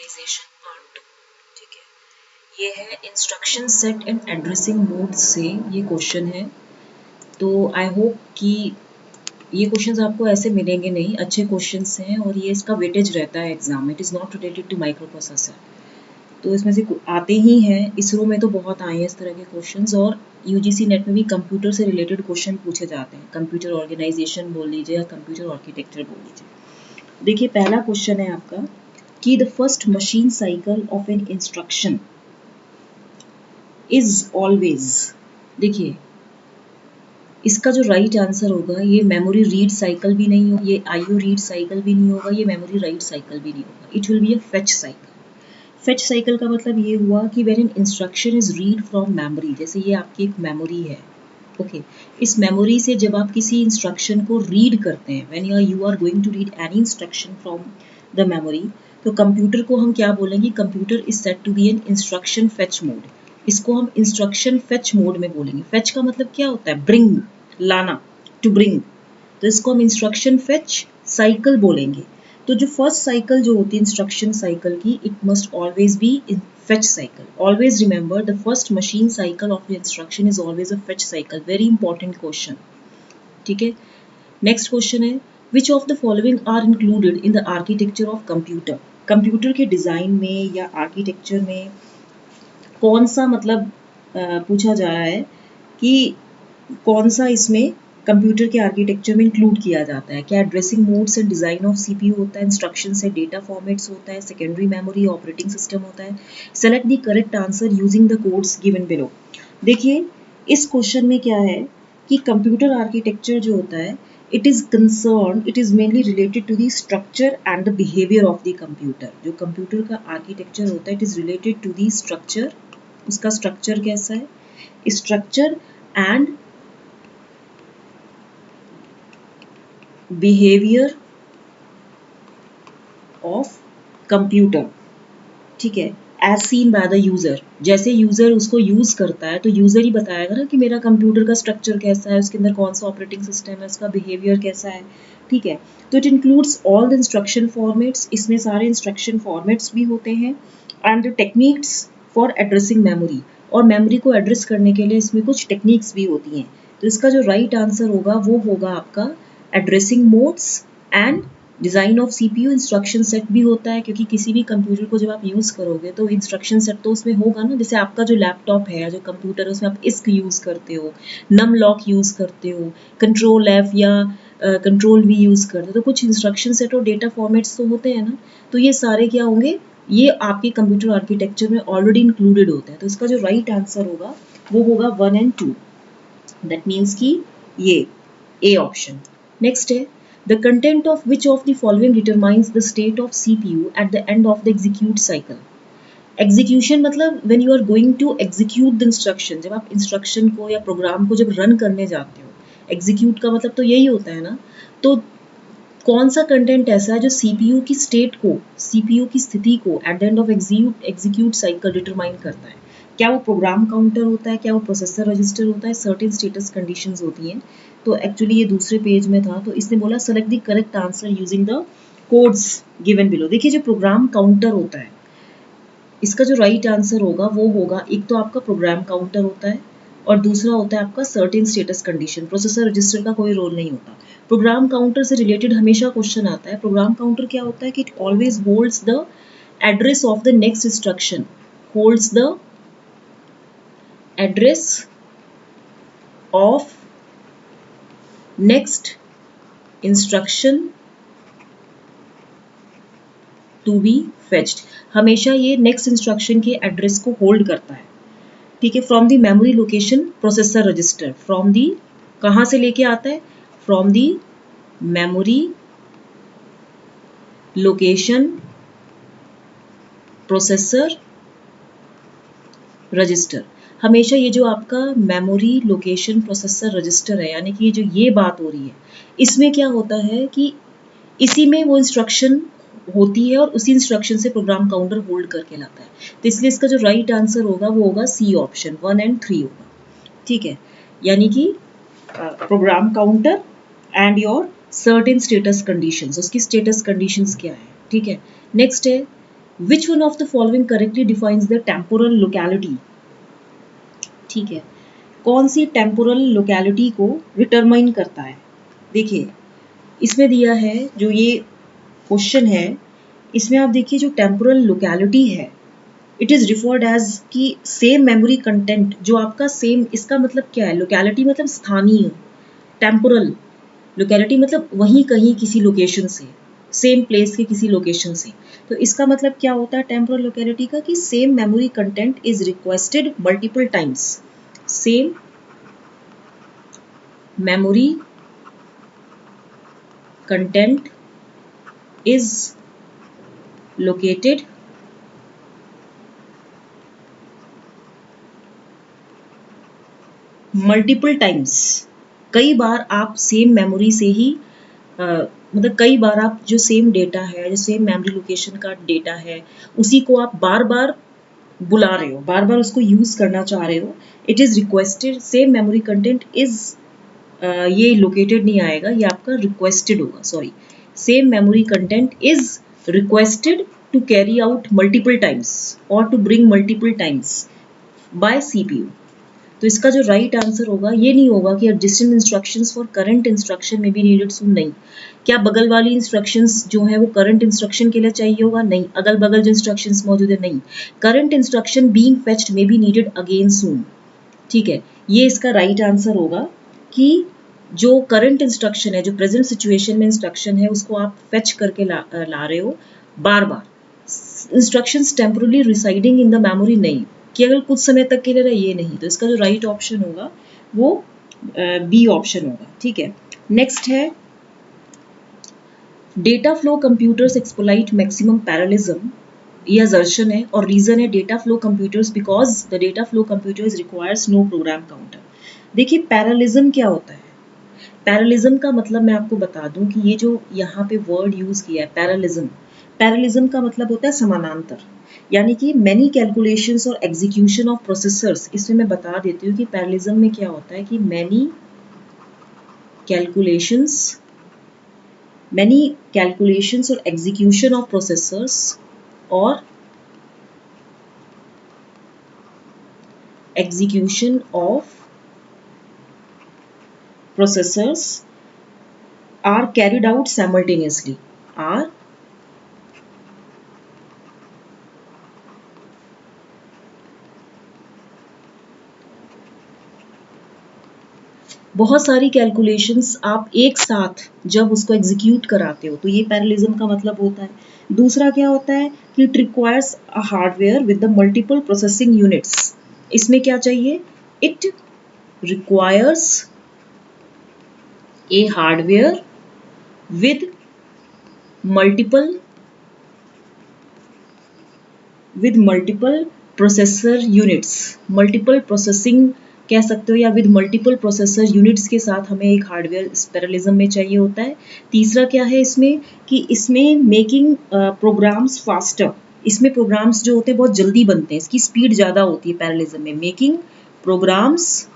Organisation part 2। ठीक है, ये है instruction set and addressing mode से ये क्वेश्चन है। तो आई होप कि ये क्वेश्चंस आपको ऐसे मिलेंगे नहीं, अच्छे क्वेश्चंस हैं और ये इसका वेटेज रहता है एग्जाम में। It is not related to microprocessor, तो इसमें से आते ही हैं। इसरो में तो बहुत आए हैं इस तरह के क्वेश्चंस, और यूजीसी नेट में भी कंप्यूटर से रिलेटेड क्वेश्चन पूछे जाते हैं। कंप्यूटर ऑर्गेनाइजेशन बोल लीजिए या कंप्यूटर आर्किटेक्चर बोल लीजिए। देखिए पहला क्वेश्चन है आपका कि the first machine cycle of an instruction is always. देखिए इसका जो राइट आंसर होगा, ये मेमोरी रीड साइकिल भी नहीं होगा, ये आईओ रीड साइकिल भी नहीं होगा, ये मेमोरी राइट साइकिल भी नहीं होगा। It will be a fetch cycle. Fetch cycle का मतलब ये हुआ कि when an instruction is read from memory, जैसे ये आपकी एक मेमोरी है, ओके इस मेमोरी से जब आप किसी इंस्ट्रक्शन को रीड करते हैं, when you are going to read any instruction from the memory, तो कंप्यूटर को हम क्या बोलेंगे, computer is set to be an instruction fetch mode. इसको हम इंस्ट्रक्शन फेच मोड में बोलेंगे। फेच का मतलब क्या होता है, ब्रिंग, लाना, टू ब्रिंग। तो इसको हम इंस्ट्रक्शन फेच साइकिल बोलेंगे। तो जो फर्स्ट साइकिल जो होती है इंस्ट्रक्शन साइकिल की, it must always be in fetch cycle. Always remember the first machine cycle of the instruction is always a fetch cycle. Very important question. ठीक है, next question है which of the following are included in the architecture of computer. Computer के design में या architecture में कौन सा मतलब पूछा जा रहा है कि कौन सा इसमें कंप्यूटर के आर्किटेक्चर में इंक्लूड किया जाता है। क्या addressing modes and design of CPU होता है, इंस्ट्रक्शन से डेटा फॉर्मेट्स होता है, सेकेंडरी मेमोरी, ऑपरेटिंग सिस्टम होता है। Select the correct answer using the codes given below. देखिए इस क्वेश्चन में क्या है कि कंप्यूटर आर्किटेक्चर जो होता है, it is mainly related to the structure and the behaviour of the computer. जो कंप्यूटर का आर्किटेक्चर होता है, it is related to the structure, उसका स्ट्रक्चर कैसा है, structure and behaviour of computer. ठीक है, as seen by the user. जैसे यूजर उसको यूज करता है तो यूजर ही बताएगा ना कि मेरा कंप्यूटर का स्ट्रक्चर कैसा है, उसके अंदर कौन सा ऑपरेटिंग सिस्टम है, उसका बिहेवियर कैसा है। ठीक है, तो it includes all the instruction formats, इसमें सारे इंस्ट्रक्शन फॉर्मेट्स भी होते हैं, and the techniques for addressing memory, और मेमोरी को एड्रेस करने के लिए इसमें कुछ टेक्निक्स भी होती हैं। तो इसका जो राइट आंसर होगा वो होगा आपका addressing modes and design of CPU. Instruction set भी होता है, क्योंकि किसी भी कंप्यूटर को जब आप यूज़ करोगे तो इंस्ट्रक्शन सेट तो उसमें होगा ना। जैसे आपका जो लैपटॉप है या जो कंप्यूटर है, उसमें आप इस्क यूज़ करते हो, नम लॉक यूज़ करते हो, कंट्रोल एफ या कंट्रोल वी यूज़ करते हो, तो कुछ इंस्ट्रक्शन सेट और डेटा फॉर्मेट्स तो होते हैं ना। तो ये सारे क्या होंगे, ये आपके कंप्यूटर आर्किटेक्चर में ऑलरेडी इंक्लूडेड होते हैं। तो इसका जो राइट आंसर होगा वो होगा 1 and 2। दैट मीन्स कि ये ए ऑप्शन। नेक्स्ट है the content of which of the following determines the state of CPU at the end of the execute cycle. Execution मतलब when you are going to execute the instruction, जब आप instruction को या programme को जब run करने जाते हो, execute का मतलब तो यही होता है ना। तो कौन सा कंटेंट ऐसा है जो सीपीयू की स्टेट को, सीपीयू की स्थिति को at the end of execute cycle determine करता है। क्या वो प्रोग्राम काउंटर होता है, क्या वो प्रोसेसर रजिस्टर होता है, सर्टेन स्टेटस कंडीशंस होती हैं। तो एक्चुअली ये दूसरे पेज में था, तो इसने बोला select the correct answer using the codes given below. देखिए जो प्रोग्राम काउंटर होता है, इसका जो राइट आंसर होगा वो होगा, एक तो आपका प्रोग्राम काउंटर होता है और दूसरा होता है आपका certain status condition. Processor register का कोई रोल नहीं होता। प्रोग्राम काउंटर से रिलेटेड हमेशा क्वेश्चन आता है। प्रोग्राम काउंटर क्या होता है कि it always holds the address of the next instruction, holds the address of next instruction to be fetched. हमेशा ये नेक्स्ट इंस्ट्रक्शन के एड्रेस को होल्ड करता है। ठीक है, from the memory location processor register, from the कहाँ से लेके आता है, from the memory location processor register. हमेशा ये जो आपका मेमोरी लोकेशन प्रोसेसर रजिस्टर है, यानी कि ये जो ये बात हो रही है, इसमें क्या होता है कि इसी में वो इंस्ट्रक्शन होती है और उसी इंस्ट्रक्शन से प्रोग्राम काउंटर होल्ड करके लाता है। तो इसलिए इसका जो राइट आंसर होगा वो होगा सी ऑप्शन, 1 and 3 होगा। ठीक है, यानी कि program counter and your certain status conditions, उसकी स्टेटस कंडीशंस क्या है। ठीक है, नेक्स्ट है which one of the following correctly defines the temporal locality, ठीक है, कौन सी टेम्पोरल लोकेलिटी को डिटरमाइन करता है। देखिए इसमें दिया है जो ये क्वेश्चन है, इसमें आप देखिए जो टेम्पोरल लोकेलिटी है, इट इज रिफर्ड एज कि सेम मेमोरी कंटेंट जो आपका सेम, इसका मतलब क्या है, लोकेलिटी मतलब स्थानीय, टेम्पोरल लोकेलिटी मतलब वहीं कहीं किसी लोकेशन से, सेम प्लेस के किसी लोकेशन से। तो इसका मतलब क्या होता है टेम्पोरल लोकेलिटी का, कि same memory content is requested multiple times, same memory content is located multiple times, कई बार आप सेम मेमोरी से ही मतलब कई बार आप जो सेम डेटा है, जो सेम मेमोरी लोकेशन का डेटा है, उसी को आप बार बार बुला रहे हो, बार बार उसको यूज करना चाह रहे हो। It is requested, same memory content is, ये लोकेटेड नहीं आएगा, ये आपका रिक्वेस्टेड होगा, sorry, same memory content is requested to carry out multiple times और to bring multiple times by CPU. तो इसका जो राइट आंसर होगा ये नहीं होगा कि adjacent instructions for current instruction में भी नीडेड सून, नहीं। क्या बगल वाली इंस्ट्रक्शंस जो है वो करंट इंस्ट्रक्शन के लिए चाहिए होगा, नहीं। अगल बगल जो इंस्ट्रक्शंस मौजूद है, नहीं। करंट इंस्ट्रक्शन बीइंग फेच्ड में बी नीडेड अगेन सून, ठीक है। ये इसका राइट आंसर होगा कि जो करंट इंस्ट्रक्शन है, जो प्रेजेंट सिचुएशन में इंस्ट्रक्शन है, उसको आप फेच करके ला रहे हो बार बार। Instructions temporarily residing in the memory, नहीं। केवल कुछ समय तक के लिए रहे, ये नहीं। तो इसका जो राइट ऑप्शन होगा वो बी ऑप्शन होगा, ठीक है। नेक्स्ट है data flow computers exploit maximum parallelism, ये असर्शन है और रीजन है data flow computers because the data flow computers requires no program counter. देखिए पैरेललिज्म क्या होता है, पैरेललिज्म का मतलब मैं आपको बता दूं कि ये जो यहाँ पे वर्ड यूज किया है पैरेललिज्म, पैरेललिज्म का मतलब होता है समानांतर, यानी कि मैनी कैलकुलेशंस और एग्जीक्यूशन ऑफ प्रोसेसर्स। इसमें मैं बता देती हूँ कि पैरेललिज्म में क्या होता है कि मैनी कैलकुलेशंस और एग्जीक्यूशन ऑफ प्रोसेसर्स और execution of processors are carried out simultaneously, are बहुत सारी कैलकुलेशंस आप एक साथ जब उसको एग्जीक्यूट कराते हो, तो ये पैरेललिज्म का मतलब होता है। दूसरा क्या होता है कि it requires a hardware with the multiple processing units. इसमें क्या चाहिए, it requires a hardware with multiple processor units, multiple processing कह सकते हो, या विद मल्टीपल प्रोसेसर यूनिट्स के साथ हमें एक हार्डवेयर इस पैरेललिज्म में चाहिए होता है। तीसरा क्या है इसमें कि इसमें मेकिंग प्रोग्राम्स फास्टर, इसमें प्रोग्राम्स जो होते हैं बहुत जल्दी बनते हैं, इसकी स्पीड ज़्यादा होती है पैरेललिज्म में। Making programs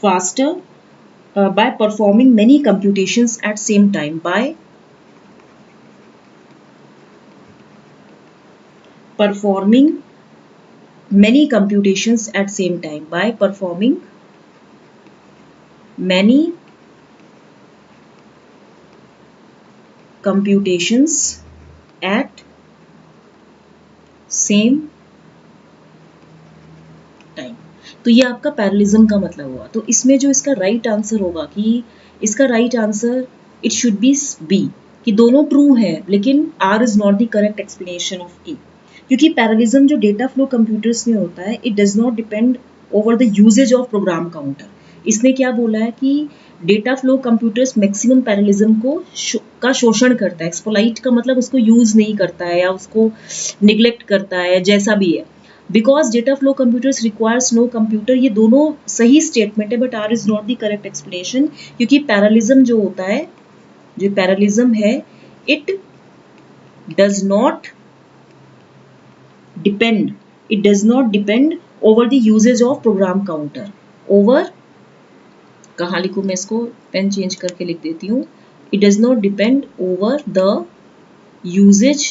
faster by performing many computations at same time, by performing many computations at same time, by performing many computations at same time। तो ये आपका पैरेललिज्म का मतलब हुआ। तो इसमें जो इसका राइट आंसर होगा कि इसका right answer it should be B, कि दोनों ट्रू है लेकिन R is not the correct explanation of A, क्योंकि पैरेललिज्म जो डेटा फ्लो कंप्यूटर्स में होता है it does not depend over the usage of program counter. इसने क्या बोला है कि data flow computers maximum parallelism का शोषण करता है। एक्सप्लॉइट का मतलब उसको यूज नहीं करता है या उसको निग्लेक्ट करता है, जैसा भी है। Because data flow computers requires no computer, ये दोनों सही स्टेटमेंट है but R is not the correct explanation, क्योंकि पैरेललिज्म जो होता है, जो पैरेललिज्म है, it does not depend over the usage of program counter. Over, कहाँ लिखूं मैं इसको, पेन चेंज करके लिख देती हूँ, It does not depend over the usage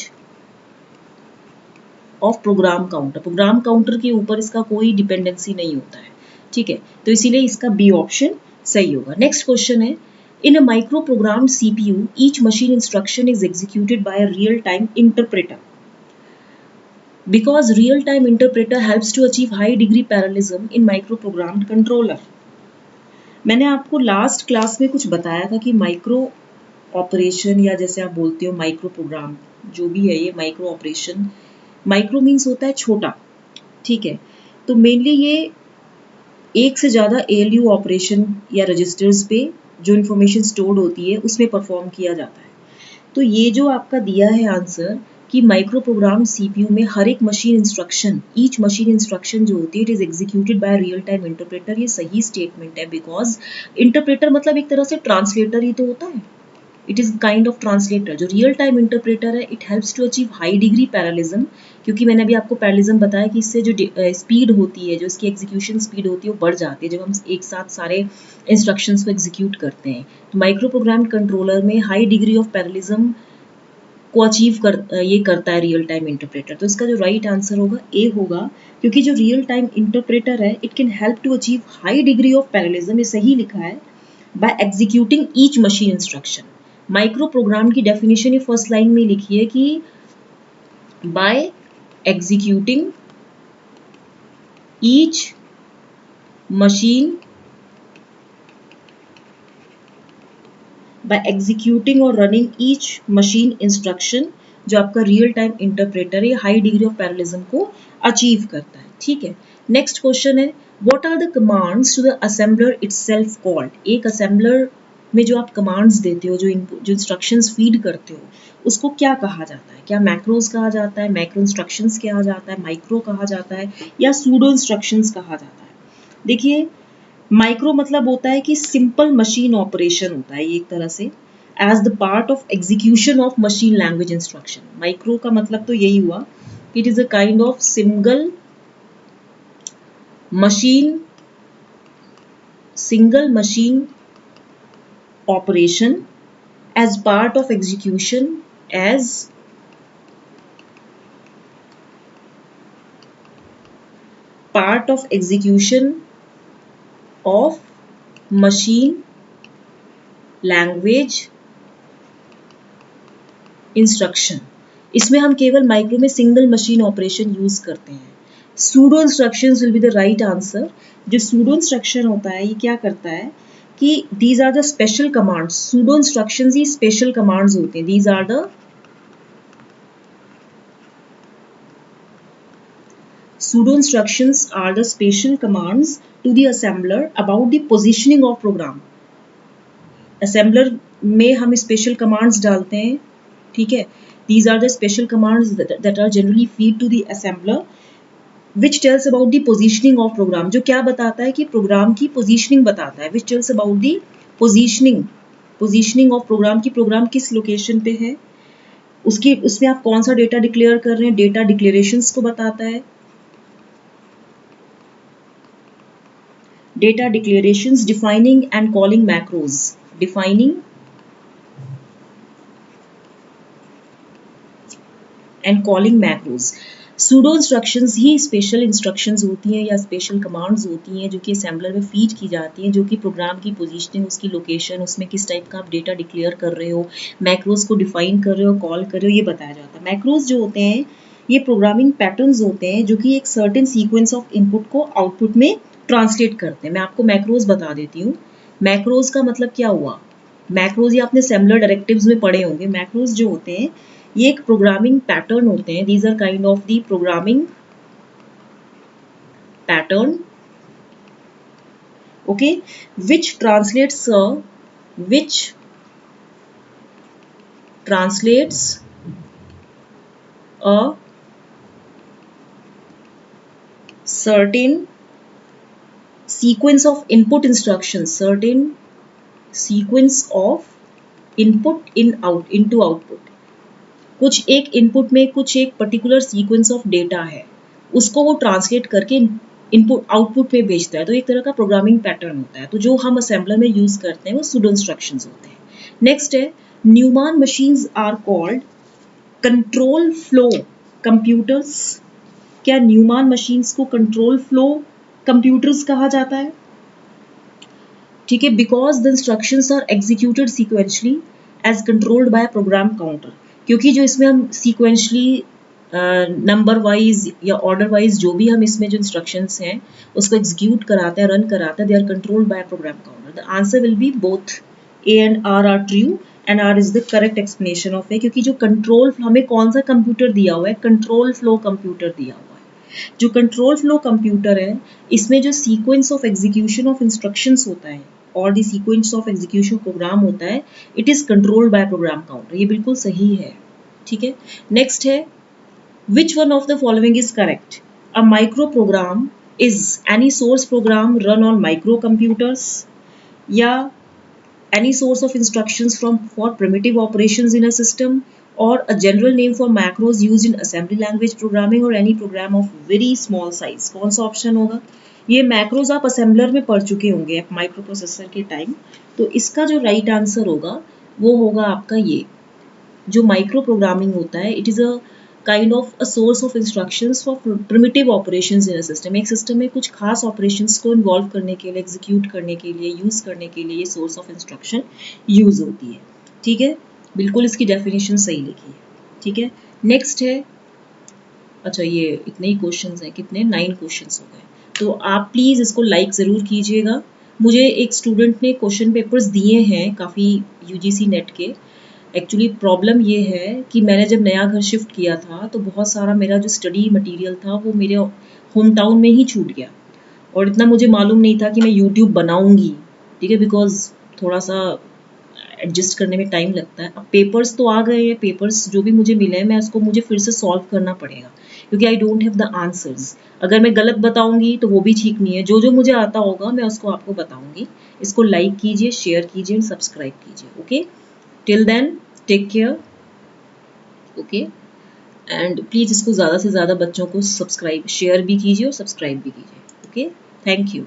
of program counter. Program counter के ऊपर इसका कोई डिपेंडेंसी नहीं होता है. ठीक है, तो इसीलिए इसका बी ऑप्शन सही होगा. नेक्स्ट क्वेश्चन है, in a micro programmed CPU each machine instruction is executed by a real time interpreter. Because real time interpreter helps to achieve high degree parallelism in microprogrammed controller. मैंने आपको last class में कुछ बताया था कि micro operation या जैसे आप बोलते हो माइक्रो प्रोग्राम, जो भी है ये माइक्रो ऑपरेशन, माइक्रो मीन्स होता है छोटा. ठीक है, तो मेनली ये एक से ज़्यादा ALU ऑपरेशन या रजिस्टर्स पे जो इन्फॉर्मेशन स्टोर्ड होती है उसमें परफॉर्म किया जाता है. तो ये जो आपका दिया है आंसर कि माइक्रो प्रोग्राम CPU में हर एक machine instruction, each machine instruction जो होती है it is executed by real time interpreter, ये सही स्टेटमेंट है. बिकॉज इंटरप्रेटर मतलब एक तरह से ट्रांसलेटर ही तो होता है. It is kind of translator. जो रियल टाइम इंटरप्रेटर है it helps to achieve high degree parallelism, क्योंकि मैंने अभी आपको पैरेललिज्म बताया कि इससे जो स्पीड होती है, जो इसकी एग्जीक्यूशन स्पीड होती है वो बढ़ जाती है जब हम एक साथ सारे इंस्ट्रक्शंस को एग्जीक्यूट करते हैं. तो माइक्रो प्रोग्राम कंट्रोलर में हाई डिग्री ऑफ पैरेललिज्म को अचीव ये करता है रियल टाइम इंटरप्रेटर. तो इसका जो राइट आंसर होगा ए होगा, क्योंकि जो रियल टाइम इंटरप्रेटर है it can help to achieve high degree of parallelism, ये सही लिखा है, by executing each machine instruction. Microprogram की डेफिनेशन ये फर्स्ट लाइन में लिखी है कि by executing each machine, by executing और रनिंग ईच मशीन इंस्ट्रक्शन, जो आपका रियल टाइम इंटरप्रेटर है हाई डिग्री ऑफ पैरेललिज्म को अचीव करता है. ठीक है, नेक्स्ट क्वेश्चन है, what are the commands to the assembler itself called. एक असेंबलर में जो आप कमांड्स देते हो, जो इंस्ट्रक्शंस फीड करते हो, उसको क्या कहा जाता है. क्या मैक्रोज कहा जाता है, मैक्रो इंस्ट्रक्शंस कहा जाता है, माइक्रो कहा जाता है, या सूडो इंस्ट्रक्शंस कहा जाता है. देखिए, माइक्रो मतलब होता है कि सिंपल मशीन ऑपरेशन होता है ये एक तरह से, as the part of execution of machine language instruction. Micro का मतलब तो यही हुआ, it is a kind of single machine operation as part of execution of machine language instruction. इसमें हम केवल माइक्रो में सिंगल मशीन ऑपरेशन यूज करते हैं. Pseudo instructions will be the right answer. जो सूडो इंस्ट्रक्शन होता है ये क्या करता है कि these are the special commands. Pseudo instructions he special commands होते हैं. These are the pseudo instructions are the special commands to the assembler about the positioning of program. Assembler में हम special commands डालते हैं. ठीक है, these are the special commands that are generally feed to the assembler, which tells about the positioning of program. जो क्या बताता है कि प्रोग्राम की पोजीशनिंग बताता है. which tells about the positioning of program, की प्रोग्राम किस लोकेशन पे है, उसमें आप कौन सा डेटा डिक्लेयर कर रहे हैं, डेटा डिक्लेरेशंस को बताता है. Data declarations, defining and calling macros. Defining and calling macros. Pseudo instructions he special instructions होती हैं या स्पेशल कमांड्स होती हैं जो कि असेंबलर में फीड की जाती हैं, जो कि प्रोग्राम की पोजीशनिंग, उसकी लोकेशन, उसमें किस टाइप का आप डेटा डिक्लेयर कर रहे हो, मैक्रोज को डिफाइन कर रहे हो, कॉल कर रहे हो, ये बताया जाता है. मैक्रोज जो होते हैं ये प्रोग्रामिंग पैटर्न्स होते हैं जो कि एक सर्टेन सीक्वेंस ऑफ इनपुट को आउटपुट में ट्रांसलेट करते हैं. मैं आपको मैक्रोज बता देती हूँ. मैक्रोज का मतलब क्या हुआ, मैक्रोज ये आपने असेंबलर डायरेक्टिव्स में पढ़े होंगे. मैक्रोज जो होते हैं ये एक प्रोग्रामिंग पैटर्न होते हैं. These are kind of the programming pattern, okay, which translates a certain sequence of input instructions, certain sequence of input into output. कुछ एक इनपुट में कुछ एक पर्टिकुलर सीक्वेंस ऑफ डेटा है, उसको वो ट्रांसलेट करके इनपुट आउटपुट में भेजता है. तो एक तरह का प्रोग्रामिंग पैटर्न होता है. तो जो हम असेंबलर में यूज करते हैं वो सूडो इंस्ट्रक्शंस होते हैं. नेक्स्ट है Neumann machines are called control flow computers. क्या न्यूमान मशीन्स को कंट्रोल फ्लो कंप्यूटर्स कहा जाता है? ठीक है, because the instructions are executed sequentially as controlled by program counter. क्योंकि जो इसमें हम सीक्वेंशली नंबर वाइज या ऑर्डर वाइज जो भी हम इसमें जो इंस्ट्रक्शंस हैं उसको एग्जीक्यूट कराते हैं, रन कराते हैं, they are controlled by program counter. The answer will be both A and R R true and R is the correct explanation of A. क्योंकि जो कंट्रोल, हमें कौन सा कंप्यूटर दिया हुआ है? कंट्रोल फ्लो कंप्यूटर दिया हुआ है। जो कंट्रोल फ्लो कंप्यूटर है इसमें जो sequence of execution of instructions होता है और the sequence of execution programme होता है, it is controlled by program counter. ये बिल्कुल सही है। ठीक है, नेक्स्ट है which one of the following is correct? A microprogram is any source program run on microcomputers, या any source of instructions for primitive operations in a system, or a general name for macros used in assembly language programming, or any program of very small size। कौन सा option होगा? ये macros आप assembler में पढ़ चुके होंगे micro processor के टाइम, तो इसका जो राइट आंसर होगा वो होगा आपका ये। जो माइक्रो प्रोग्रामिंग होता है, it is a kind of a source of instructions for primitive operations in a system. एक सिस्टम में कुछ खास ऑपरेशंस को इन्वॉल्व करने के लिए, एग्जीक्यूट करने के लिए, यूज़ करने के लिए ये सोर्स ऑफ इंस्ट्रक्शन यूज़ होती है। ठीक है, बिल्कुल इसकी डेफिनेशन सही लिखी है। ठीक है, नेक्स्ट है, अच्छा ये इतने ही क्वेश्चंस हैं, कितने 9 क्वेश्चंस हो गए। तो आप प्लीज़ इसको लाइक ज़रूर कीजिएगा। मुझे एक स्टूडेंट ने क्वेश्चन पेपर्स दिए हैं काफ़ी यूजीसी नेट के। एक्चुअली प्रॉब्लम ये है कि मैंने जब नया घर शिफ्ट किया था तो बहुत सारा मेरा जो स्टडी मटेरियल था वो मेरे होम टाउन में ही छूट गया, और इतना मुझे मालूम नहीं था कि मैं यूट्यूब बनाऊंगी। ठीक है, बिकॉज थोड़ा सा एडजस्ट करने में टाइम लगता है। अब पेपर्स तो आ गए हैं, पेपर्स जो भी मुझे मिले हैं मैं उसको मुझे फिर से सॉल्व करना पड़ेगा, क्योंकि I don't have the answers. अगर मैं गलत बताऊंगी तो वो भी ठीक नहीं है। जो जो मुझे आता होगा मैं उसको आपको बताऊंगी। इसको लाइक कीजिए, शेयर कीजिए, सब्सक्राइब कीजिए। Okay, till then take care. Okay, and please इसको ज़्यादा से ज़्यादा बच्चों को सब्सक्राइब, शेयर भी कीजिए और सब्सक्राइब भी कीजिए। Okay, thank you.